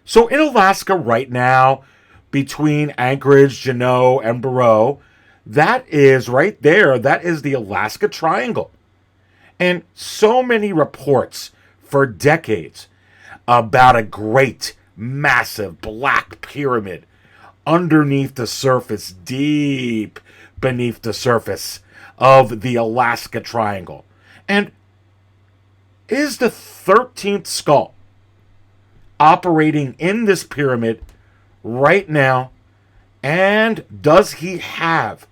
So in Alaska right now, between Anchorage, Juneau, and Barrow, that is right there. That is the Alaska Triangle. And so many reports for decades about a great, massive black pyramid underneath the surface, deep beneath the surface of the Alaska Triangle. And is the 13th skull operating in this pyramid right now? And does he have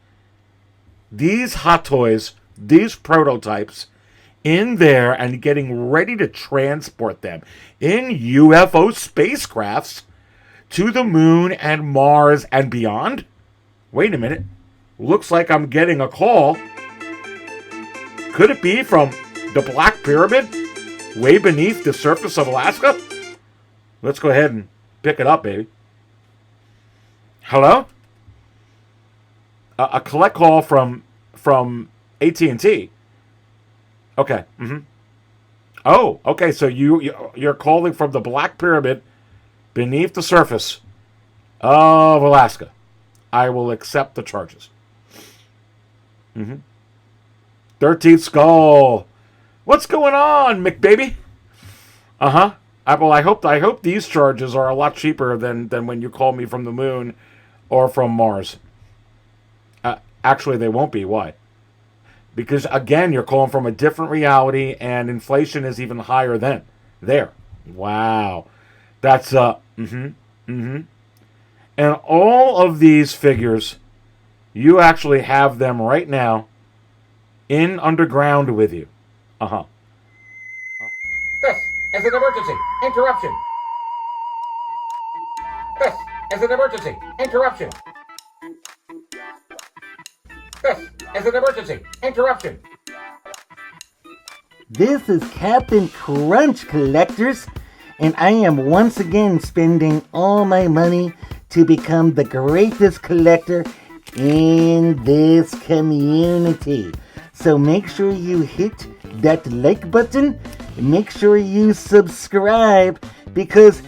these Hot Toys, these prototypes, in there and getting ready to transport them in UFO spacecrafts to the moon and Mars and beyond? Wait a minute. Looks like I'm getting a call. Could it be from the Black Pyramid way beneath the surface of Alaska? Let's go ahead and pick it up, baby. Hello? A collect call from AT&T. Okay. Oh, okay. So you're calling from the Black Pyramid beneath the surface of Alaska. I will accept the charges. 13th skull. What's going on, McBaby? Well, I hope these charges are a lot cheaper than when you call me from the moon or from Mars. Actually, they won't be. Why? Because, again, you're calling from a different reality, and inflation is even higher then. There. Wow. That's, And all of these figures, you actually have them right now in underground with you. This is an emergency. Interruption. This is an emergency. Interruption. This is an emergency. Interruption. This is Captain Crunch, collectors, and I am once again spending all my money to become the greatest collector in this community. So make sure you hit that like button, make sure you subscribe, because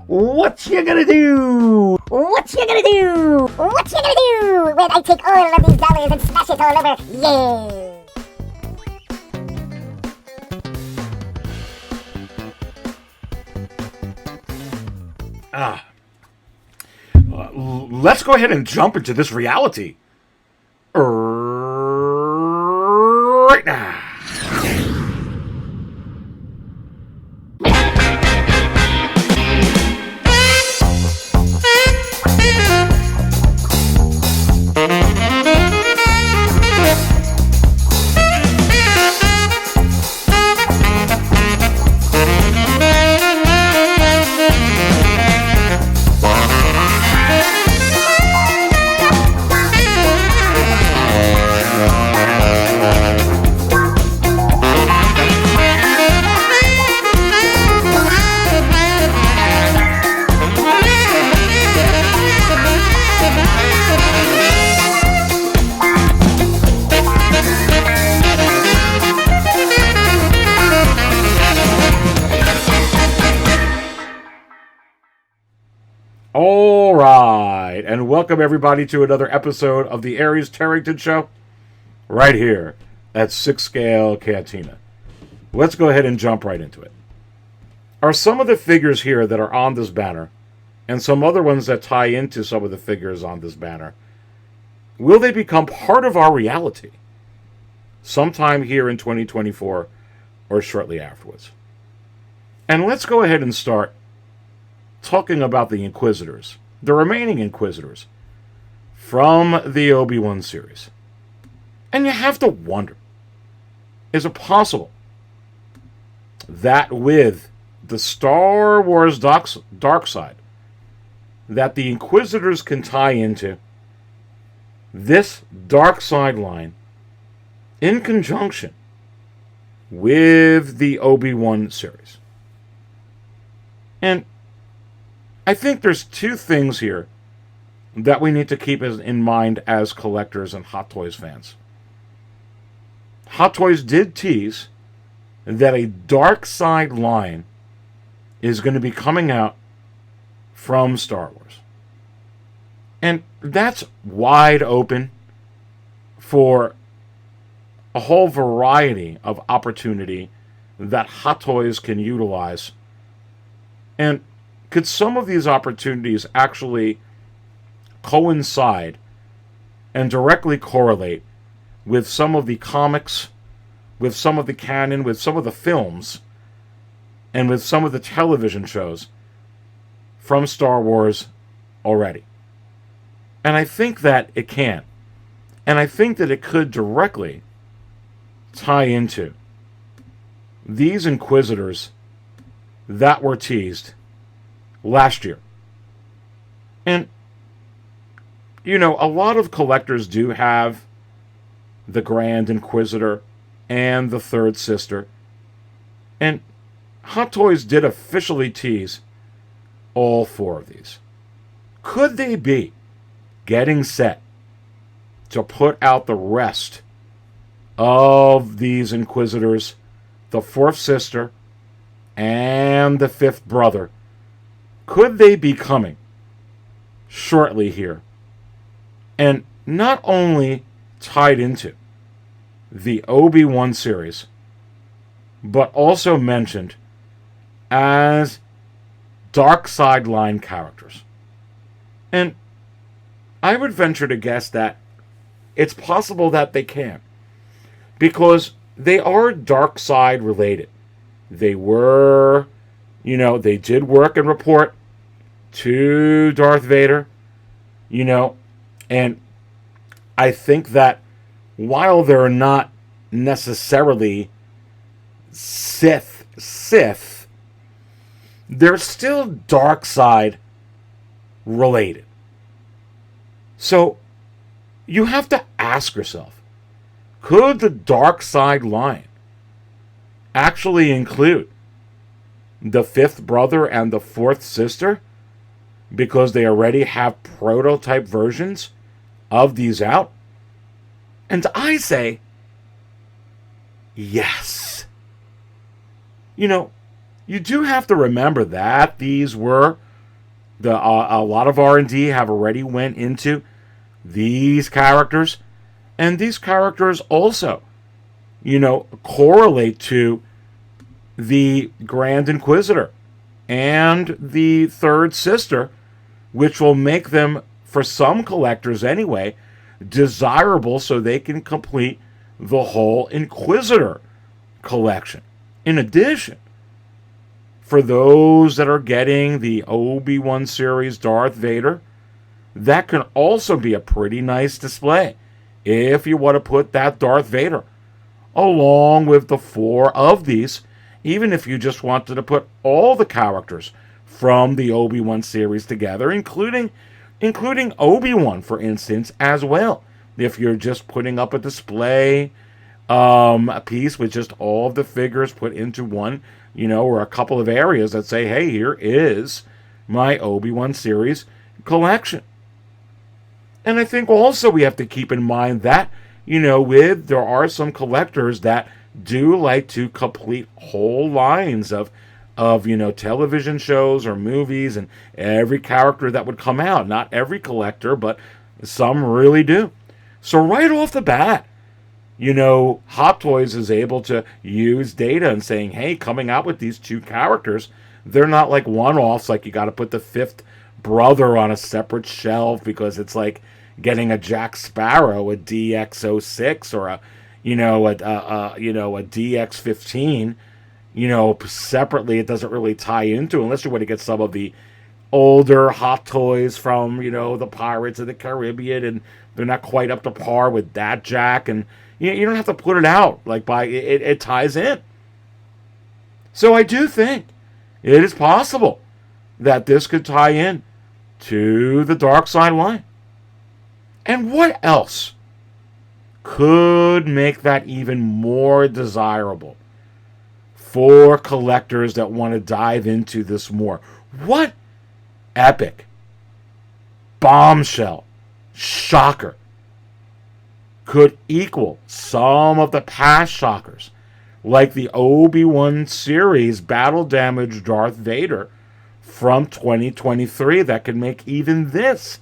what you gonna do? What you gonna do? What you gonna do when I take all of these dollars and smash it all over? Yeah! Let's go ahead and jump into this reality right now. All right, and welcome everybody to another episode of the Aries Tarrington Show, right here at 6 Scale Cantina. Let's go ahead and jump right into it. Are some of the figures here that are on this banner, and some other ones that tie into some of the figures on this banner, will they become part of our reality sometime here in 2024 or shortly afterwards? And let's go ahead and start talking about the Inquisitors, the remaining Inquisitors from the Obi-Wan series. And you have to wonder, is it possible that with the Star Wars dark side, that the Inquisitors can tie into this dark side line in conjunction with the Obi-Wan series? And I think there's two things here that we need to keep in mind as collectors and Hot Toys fans. Hot Toys did tease that a dark side line is going to be coming out from Star Wars. And that's wide open for a whole variety of opportunity that Hot Toys can utilize. And could some of these opportunities actually coincide and directly correlate with some of the comics, with some of the canon, with some of the films, and with some of the television shows from Star Wars already? And I think that it can. And I think that it could directly tie into these Inquisitors that were teased last year. And, you know, a lot of collectors do have the Grand Inquisitor and the Third Sister. And Hot Toys did officially tease all four of these. Could they be getting set to put out the rest of these Inquisitors, the fourth sister and the fifth brother? Could they be coming shortly here? And not only tied into the Obi-Wan series, but also mentioned as dark sideline characters. And I would venture to guess that it's possible that they can, because they are dark side related. They were, you know, they did work and report to Darth Vader, you know, and I think that while they're not necessarily Sith, they're still dark side related. So you have to ask yourself, could the dark side line actually include the fifth brother and the fourth sister, because they already have prototype versions of these out? And I say yes. You know, you do have to remember that these were a lot of R&D have already went into these characters, and these characters also, you know, correlate to the Grand Inquisitor and the third sister, which will make them, for some collectors anyway, desirable so they can complete the whole Inquisitor collection. In addition, for those that are getting the Obi-Wan series Darth Vader, that can also be a pretty nice display if you want to put that Darth Vader along with the four of these, even if you just wanted to put all the characters from the Obi-Wan series together, including Obi-Wan, for instance, as well. If you're just putting up a display a piece with just all of the figures put into one, you know, or a couple of areas that say, hey, here is my Obi-Wan series collection. And I think also we have to keep in mind that, you know, there are some collectors that do like to complete whole lines of you know, television shows or movies and every character that would come out. Not every collector, but some really do. So right off the bat, you know, Hot Toys is able to use data and saying, hey, coming out with these two characters, they're not like one-offs, like you got to put the fifth brother on a separate shelf because it's like getting a Jack Sparrow, a DX06, or a DX15, you know, separately. It doesn't really tie into, unless you want to get some of the older Hot Toys from, you know, the Pirates of the Caribbean, and they're not quite up to par with that Jack, and you don't have to put it out like by it ties in. So I do think it is possible that this could tie in to the dark side line. And what else could make that even more desirable for collectors that want to dive into this more? What epic, bombshell, shocker could equal some of the past shockers, like the Obi-Wan series battle damage Darth Vader from 2023 that could make even this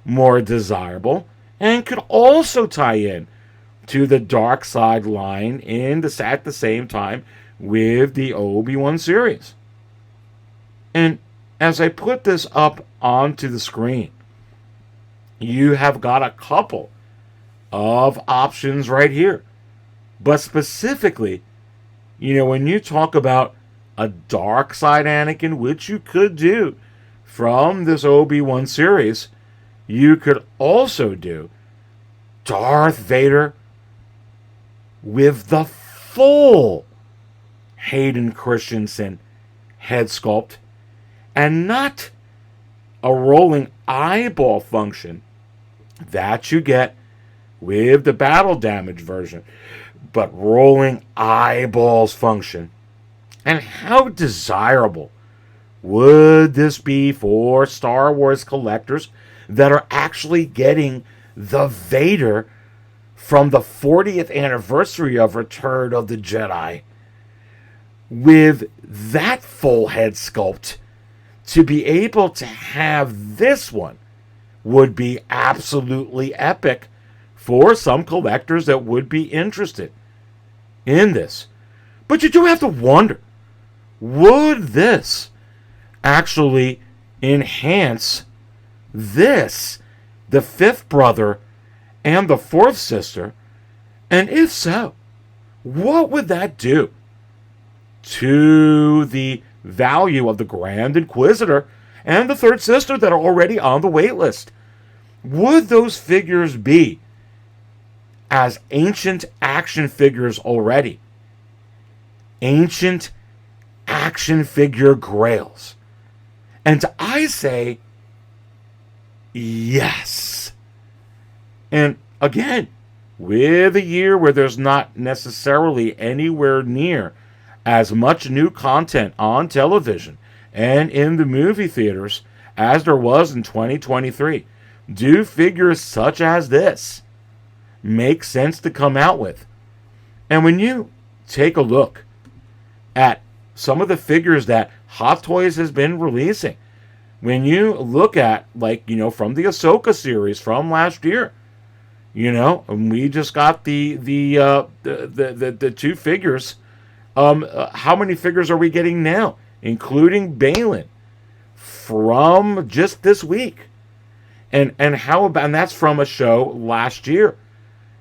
more desirable and could also tie in to the Dark Side line at the same time with the Obi-Wan series. And as I put this up onto the screen, you have got a couple of options right here. But specifically, when you talk about a Dark Side Anakin, which you could do from this Obi-Wan series, you could also do Darth Vader with the full Hayden Christensen head sculpt and not a rolling eyeball function that you get with the battle damage version, but rolling eyeballs function. And how desirable would this be for Star Wars collectors that are actually getting the Vader from the 40th anniversary of Return of the Jedi with that full head sculpt? To be able to have this one would be absolutely epic for some collectors that would be interested in this. But you do have to wonder, would this actually enhance this, the fifth brother and the fourth sister? And if so, what would that do to the value of the Grand Inquisitor and the third sister that are already on the wait list? Would those figures be as ancient action figures already? Ancient action figure grails. And I say yes. And again, with a year where there's not necessarily anywhere near as much new content on television and in the movie theaters as there was in 2023, do figures such as this make sense to come out with? And when you take a look at some of the figures that Hot Toys has been releasing, when you look at, from the Ahsoka series from last year, and we just got the two figures. How many figures are we getting now, including Balin, from just this week? And that's from a show last year.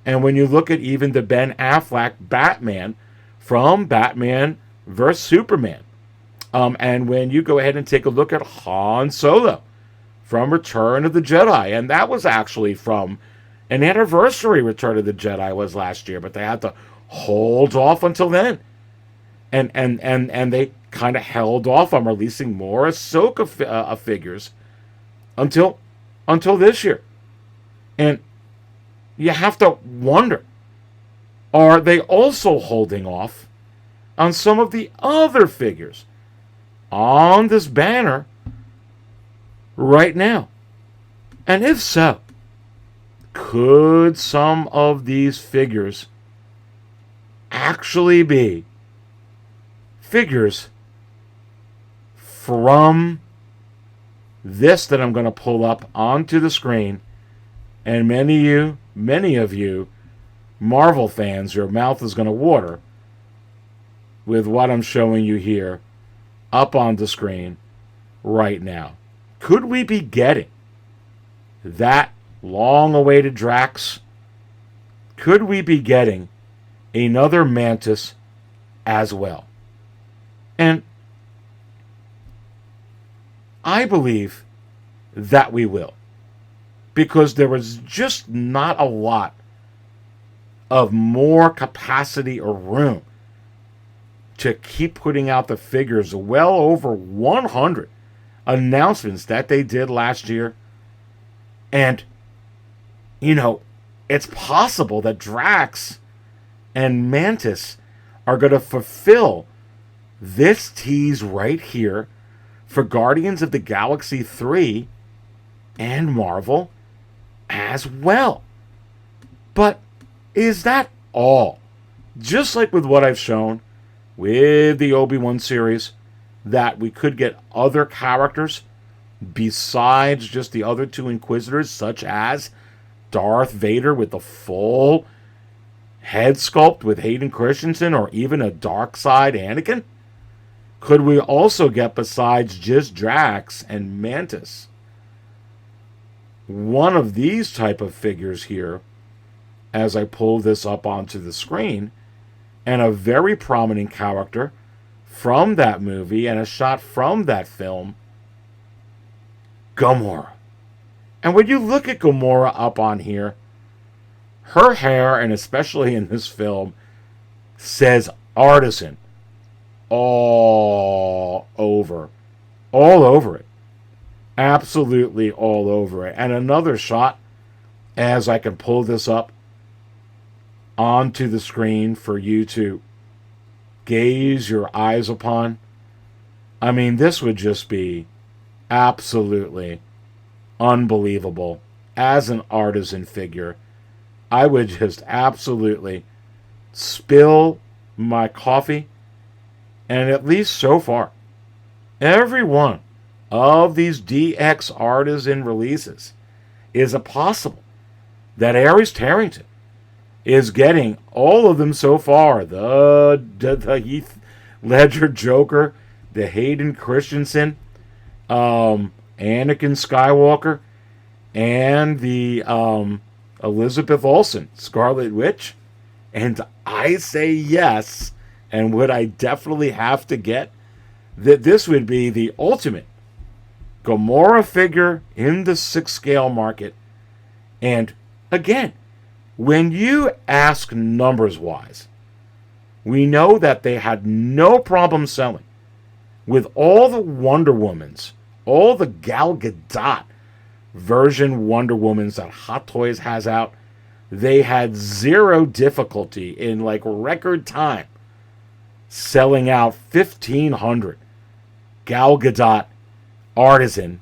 And when you look at even the Ben Affleck Batman from Batman vs. Superman, and when you go ahead and take a look at Han Solo from Return of the Jedi, and that was actually from an anniversary. Return of the Jedi was last year, but they had to hold off until then. And they kind of held off on releasing more Ahsoka figures until this year. And you have to wonder, are they also holding off on some of the other figures on this banner right now? And if so, could some of these figures actually be figures from this that I'm going to pull up onto the screen? And many of you Marvel fans, your mouth is going to water with what I'm showing you here up on the screen right now. Could we be getting that long-awaited Drax? Could we be getting another Mantis as well? And I believe that we will, because there was just not a lot of more capacity or room to keep putting out the figures. Well over 100 announcements that they did last year. And, it's possible that Drax and Mantis are going to fulfill this tease right here for Guardians of the Galaxy 3 and Marvel as well. But is that all? Just like with what I've shown with the Obi-Wan series that we could get other characters besides just the other two Inquisitors, such as Darth Vader with the full head sculpt with Hayden Christensen, or even a dark side Anakin? Could we also get, besides just Drax and Mantis, one of these type of figures here, as I pull this up onto the screen, and a very prominent character from that movie and a shot from that film, Gamora. And when you look at Gamora up on here, her hair, and especially in this film, says Artisan all over it. Absolutely all over it. And another shot, as I can pull this up onto the screen for you to gaze your eyes upon. I mean, this would just be absolutely unbelievable. As an Artisan figure, I would just absolutely spill my coffee. And at least so far, every one of these DX Artisan releases is a possible that Aries Tarrington is getting all of them so far. The Heath Ledger Joker, the Hayden Christensen, Anakin Skywalker, and the Elizabeth Olsen Scarlet Witch. And I say yes, and would I definitely have to get, that this would be the ultimate Gamora figure in the 6 scale market. And again, when you ask numbers wise, we know that they had no problem selling with all the Wonder Womans, all the Gal Gadot version Wonder Womans that Hot Toys has out. They had zero difficulty in like record time selling out 1,500 Gal Gadot Artisan.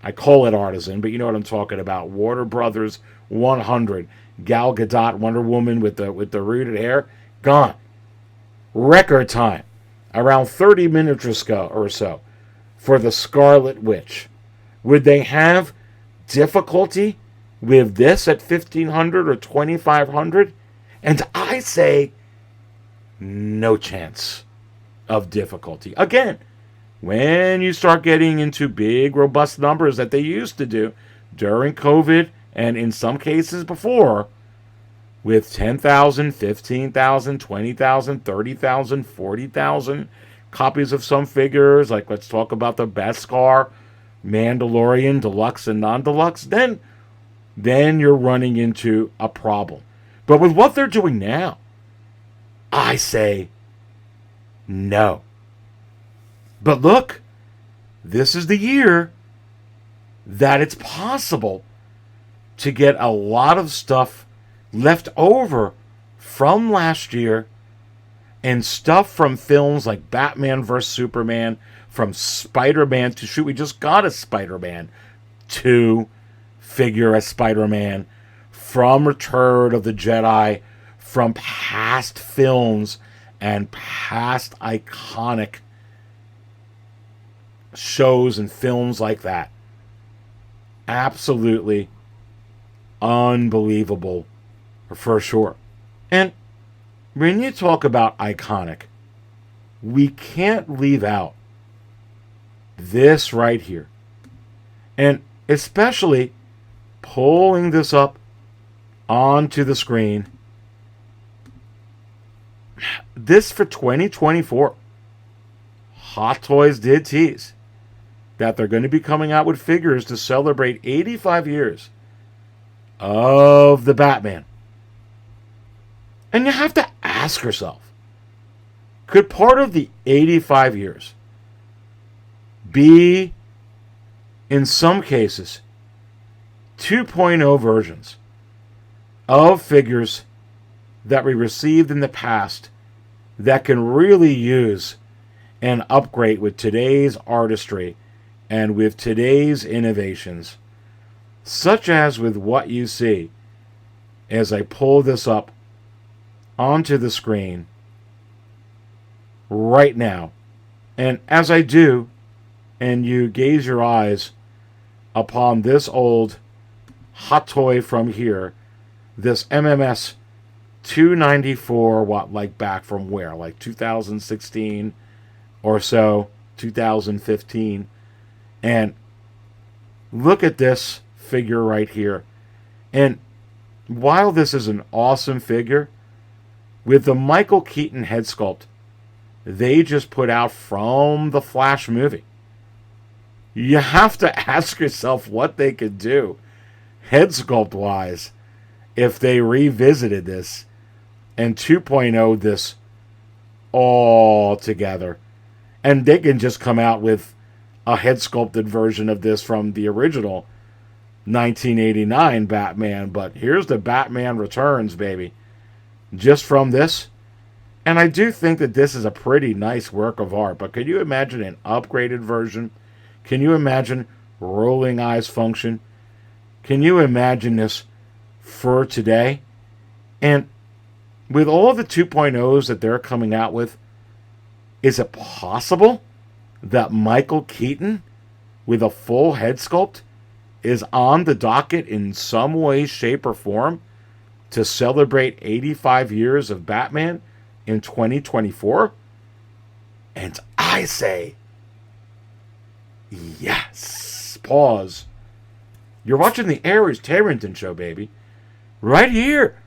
I call it Artisan, but you know what I'm talking about. Warner Brothers 100 Gal Gadot Wonder Woman with the rooted hair, gone. Record time, around 30 minutes or so, for the Scarlet Witch. Would they have difficulty with this at 1,500 or 2,500? And I say no chance of difficulty. Again, when you start getting into big, robust numbers that they used to do during COVID, and in some cases before, with 10,000, 15,000, 20,000, 30,000, 40,000 copies of some figures, like let's talk about the Beskar, Mandalorian, Deluxe and Non-Deluxe, then you're running into a problem. But with what they're doing now, I say no. But look, this is the year that it's possible to get a lot of stuff left over from last year, and stuff from films like Batman vs. Superman, from Spider-Man to shoot. We just got a Spider-Man 2 figure as Spider-Man, from Return of the Jedi, from past films and past iconic shows and films like that. Absolutely unbelievable for sure. And when you talk about iconic, we can't leave out this right here. And especially pulling this up onto the screen. This for 2024. Hot Toys did tease that they're going to be coming out with figures to celebrate 85 years of the Batman. And you have to ask yourself, could part of the 85 years be, in some cases, 2.0 versions of figures that we received in the past that can really use an upgrade with today's artistry and with today's innovations, such as with what you see as I pull this up onto the screen right now. And as I do, and you gaze your eyes upon this old hot toy from here, this MMS 294, like back from where? Like 2016 or so, 2015. And look at this figure right here. And while this is an awesome figure, with the Michael Keaton head sculpt they just put out from the Flash movie, you have to ask yourself what they could do head sculpt wise if they revisited this and 2.0 this all together. And they can just come out with a head sculpted version of this from the original 1989 Batman. But here's the Batman Returns, baby. Just from this. And I do think that this is a pretty nice work of art. But could you imagine an upgraded version? Can you imagine rolling eyes function? Can you imagine this for today? And with all the 2.0s that they're coming out with, is it possible that Michael Keaton with a full head sculpt is on the docket in some way, shape, or form to celebrate 85 years of Batman in 2024? And I say, yes. Pause. You're watching the Aries Tarrington Show, baby. Right here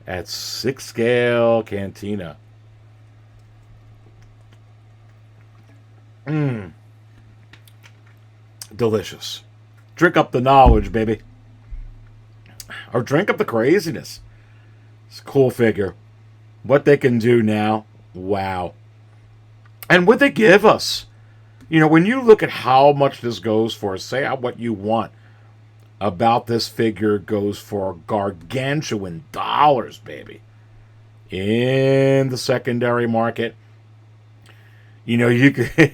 at 6 Scale Cantina. Delicious. Drink up the knowledge, baby. Or drink up the craziness. It's a cool figure. What they can do now, wow. And what they give us. You know, when you look at how much this goes for, say what you want about this figure goes for gargantuan dollars, baby. In the secondary market. You know, you could...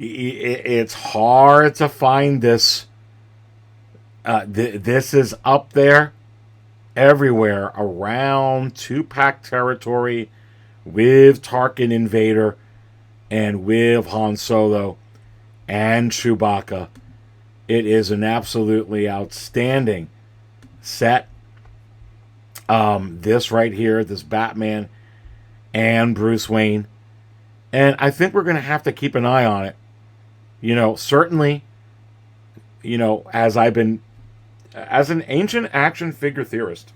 it's hard to find this. This is up there everywhere around 2-pack territory with Tarkin and Vader and with Han Solo and Chewbacca. It is an absolutely outstanding set. This right here, this Batman and Bruce Wayne. And I think we're going to have to keep an eye on it. You know, certainly, you know, as an ancient action figure theorist,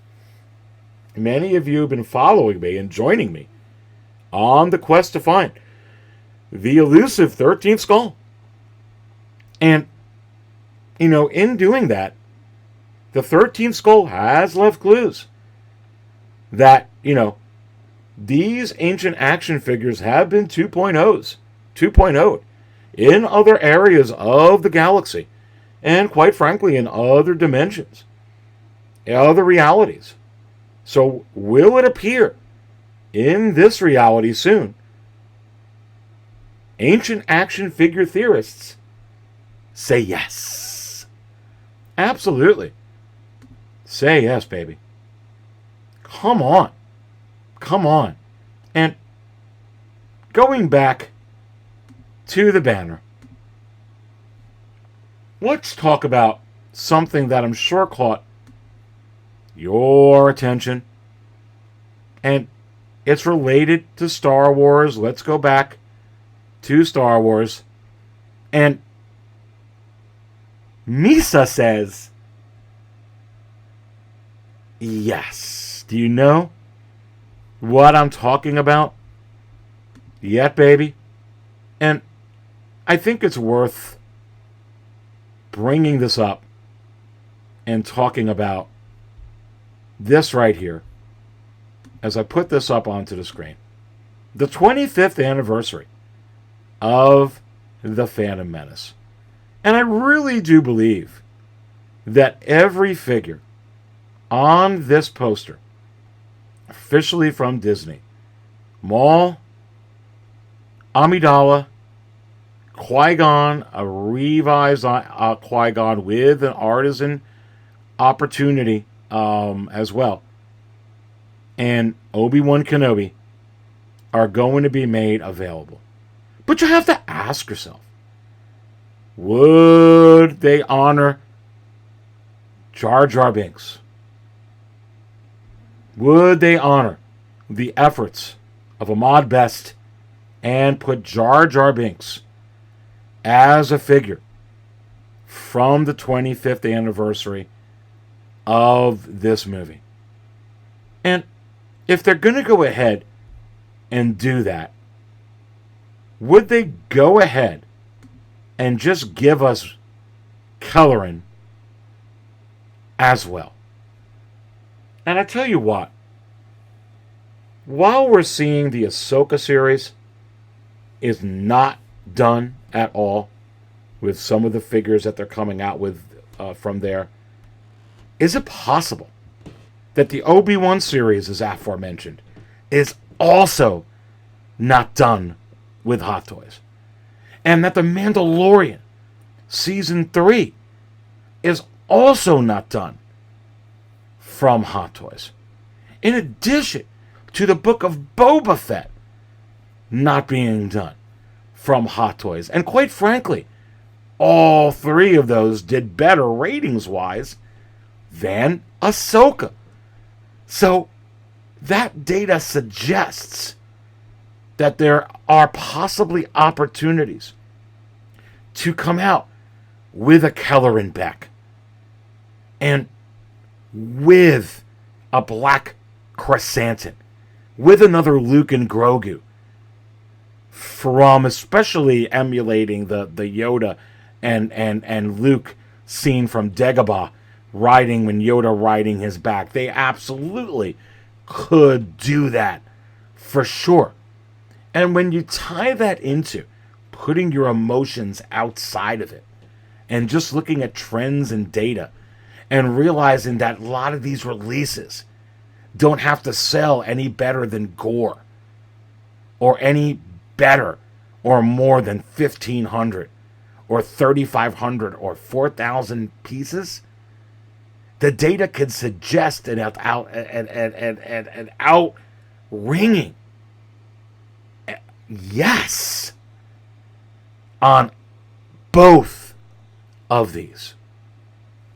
many of you have been following me and joining me on the quest to find the elusive 13th skull. And, you know, in doing that, the 13th skull has left clues that, you know, these ancient action figures have been 2.0'd in other areas of the galaxy, and quite frankly, in other dimensions, other realities. So, will it appear in this reality soon? Ancient action figure theorists say yes. Absolutely. Say yes, baby. Come on. Come on. And going back to the banner, let's talk about something that I'm sure caught your attention. And it's related to Star Wars. Let's go back to Star Wars. And Misa says, yes. Do you know what I'm talking about yet, baby? And I think it's worth bringing this up and talking about this right here as I put this up onto the screen. The 25th anniversary of The Phantom Menace. And I really do believe that every figure on this poster, officially from Disney, Maul, Amidala, Qui-Gon, a revised Qui-Gon with an artisan opportunity as well, and Obi-Wan Kenobi are going to be made available. But you have to ask yourself, would they honor Jar Jar Binks? Would they honor the efforts of Ahmad Best and put Jar Jar Binks as a figure from the 25th anniversary of this movie? And if they're going to go ahead and do that, would they go ahead and just give us coloring as well? And I tell you what, while we're seeing the Ahsoka series is not done at all with some of the figures that they're coming out with from there, is it possible that the Obi-Wan series, as aforementioned, is also not done with Hot Toys? And that the Mandalorian Season 3 is also not done from Hot Toys? In addition to the Book of Boba Fett not being done from Hot Toys. And quite frankly, all three of those did better ratings-wise than Ahsoka. So that data suggests that there are possibly opportunities to come out with a Kelleran Beck and with a Black Christensen, with another Luke and Grogu, from especially emulating the Yoda and Luke scene from Dagobah riding when Yoda riding his back. They absolutely could do that for sure. And when you tie that into putting your emotions outside of it and just looking at trends and data and realizing that a lot of these releases don't have to sell any better than Gore or any better or more than 1,500 or 3,500 or 4,000 pieces, the data could suggest an out-ringing yes on both of these.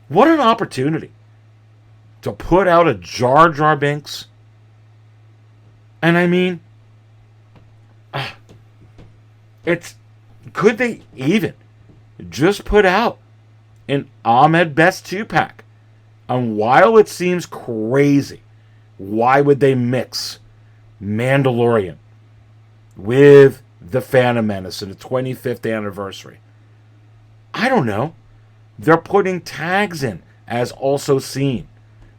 What an opportunity to put out a Jar Jar Binks. And I mean, could they even just put out an Ahmed Best 2-pack? And while it seems crazy, why would they mix Mandalorian with the Phantom Menace and the 25th anniversary? I don't know. They're putting tags in as also seen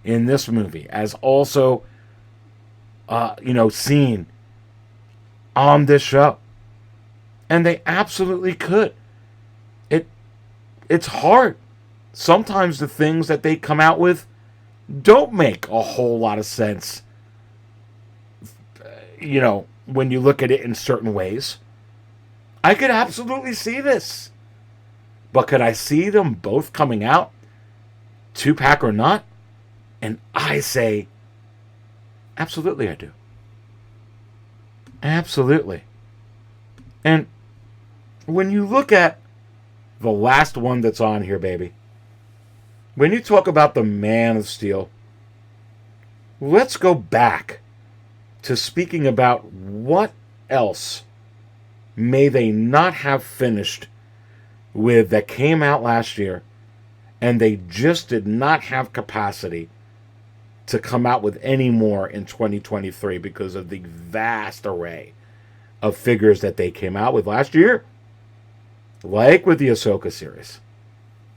in this movie, as also, seen on this show. And they absolutely could. It's hard. Sometimes the things that they come out with don't make a whole lot of sense, when you look at it in certain ways. I could absolutely see this. But could I see them both coming out, 2-pack or not? And I say, absolutely I do. Absolutely. And when you look at the last one that's on here, baby, when you talk about the Man of Steel, let's go back to speaking about what else may they not have finished with that came out last year, and they just did not have capacity to come out with any more in 2023 because of the vast array of figures that they came out with last year, like with the Ahsoka series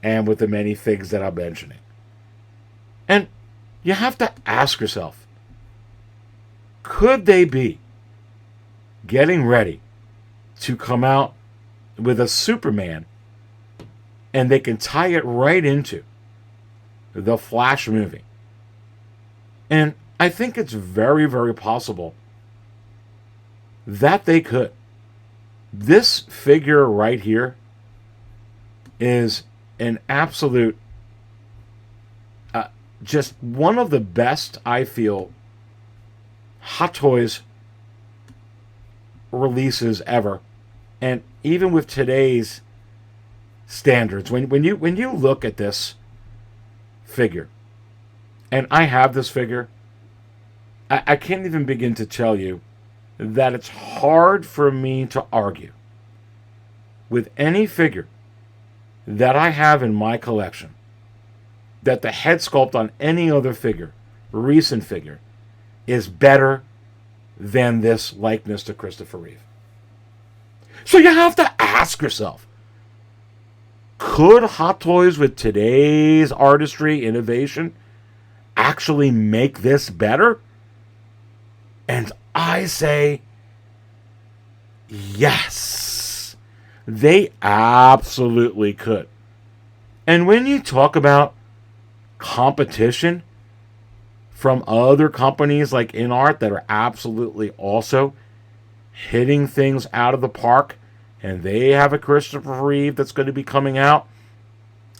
and with the many figs that I'm mentioning. And you have to ask yourself, could they be getting ready to come out with a Superman, and they can tie it right into the Flash movie? And I think it's very, very possible that they could. This figure right here is an absolute, just one of the best, I feel, Hot Toys releases ever And even with today's standards, when you look at this figure, and I have this figure, I can't even begin to tell you that it's hard for me to argue with any figure that I have in my collection that the head sculpt on any other figure, recent figure, is better than this likeness to Christopher Reeve. So you have to ask yourself, could Hot Toys with today's artistry, innovation, actually make this better? And I say, yes, they absolutely could. And when you talk about competition from other companies like InArt that are absolutely also hitting things out of the park, and they have a Christopher Reeve that's going to be coming out,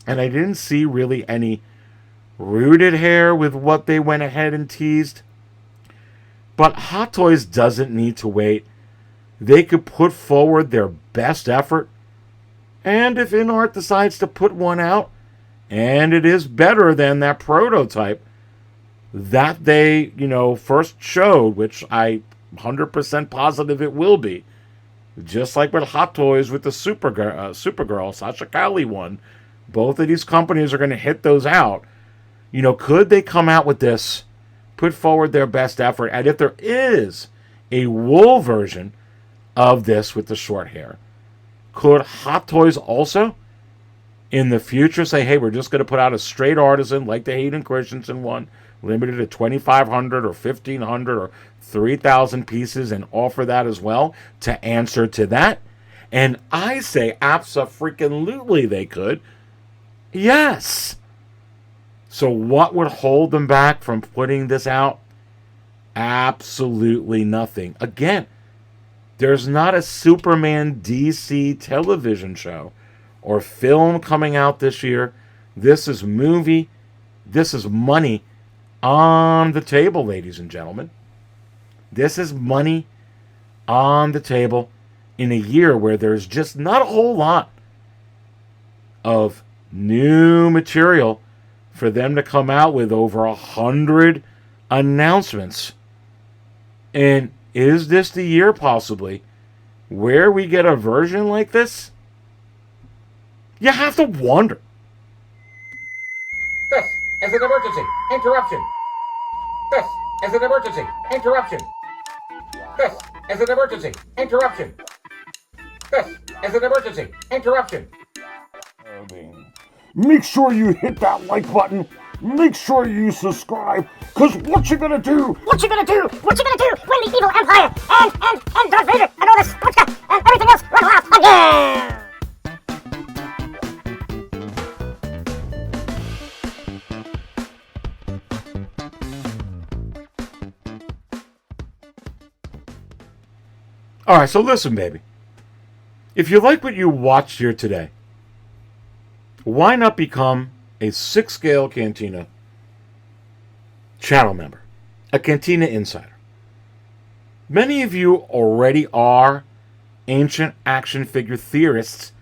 and I didn't see really any rooted hair with what they went ahead and teased. But Hot Toys doesn't need to wait. They could put forward their best effort, and if InArt decides to put one out, and it is better than that prototype that they, first showed, which I 100% positive it will be, just like with Hot Toys with the Supergirl Sasha Calle one, both of these companies are going to hit those out. Could they come out with this, put forward their best effort, and if there is a wool version of this with the short hair, could Hot Toys also in the future say, hey, we're just going to put out a straight artisan like the Hayden Christensen one, limited to 2,500 or 1,500 or 3,000 pieces, and offer that as well to answer to that? And I say abso-freaking-lutely they could. Yes. So what would hold them back from putting this out? Absolutely nothing. Again, there's not a Superman DC television show or film coming out this year. This is movie. This is money on the table, ladies and gentlemen. This is money on the table in a year where there's just not a whole lot of new material for them to come out with over 100 announcements. And is this the year, possibly, where we get a version like this? You have to wonder. This is an emergency. Interruption. This is an emergency. Interruption. This is an emergency. Interruption. This is an emergency. Interruption. Make sure you hit that like button. Make sure you subscribe. Cause what you gonna do? What you gonna do? What you gonna do when the evil empire and Darth Vader and all this sports stuff and everything else run wild again? All right, so listen, baby. If you like what you watched here today, why not become a 6-scale Cantina channel member, a Cantina Insider? Many of you already are ancient action figure theorists,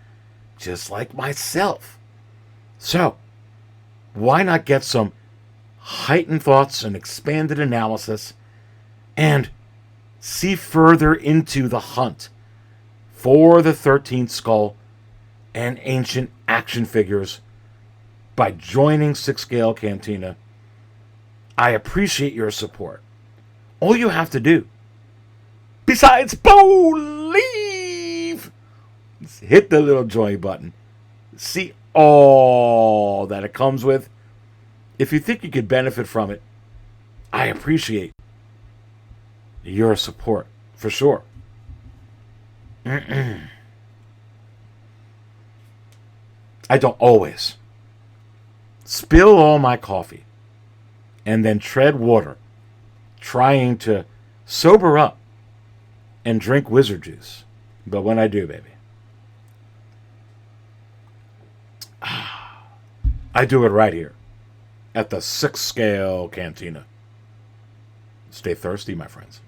just like myself. So, why not get some heightened thoughts and expanded analysis and see further into the hunt for the 13th skull and ancient action figures by joining 6-scale Cantina? I appreciate your support. All you have to do, besides believe, is hit the little join button. See all that it comes with. If you think you could benefit from it, I appreciate your support, for sure. I don't always spill all my coffee and then tread water trying to sober up and drink wizard juice. But when I do, baby, I do it right here at the 6-scale Cantina. Stay thirsty, my friends.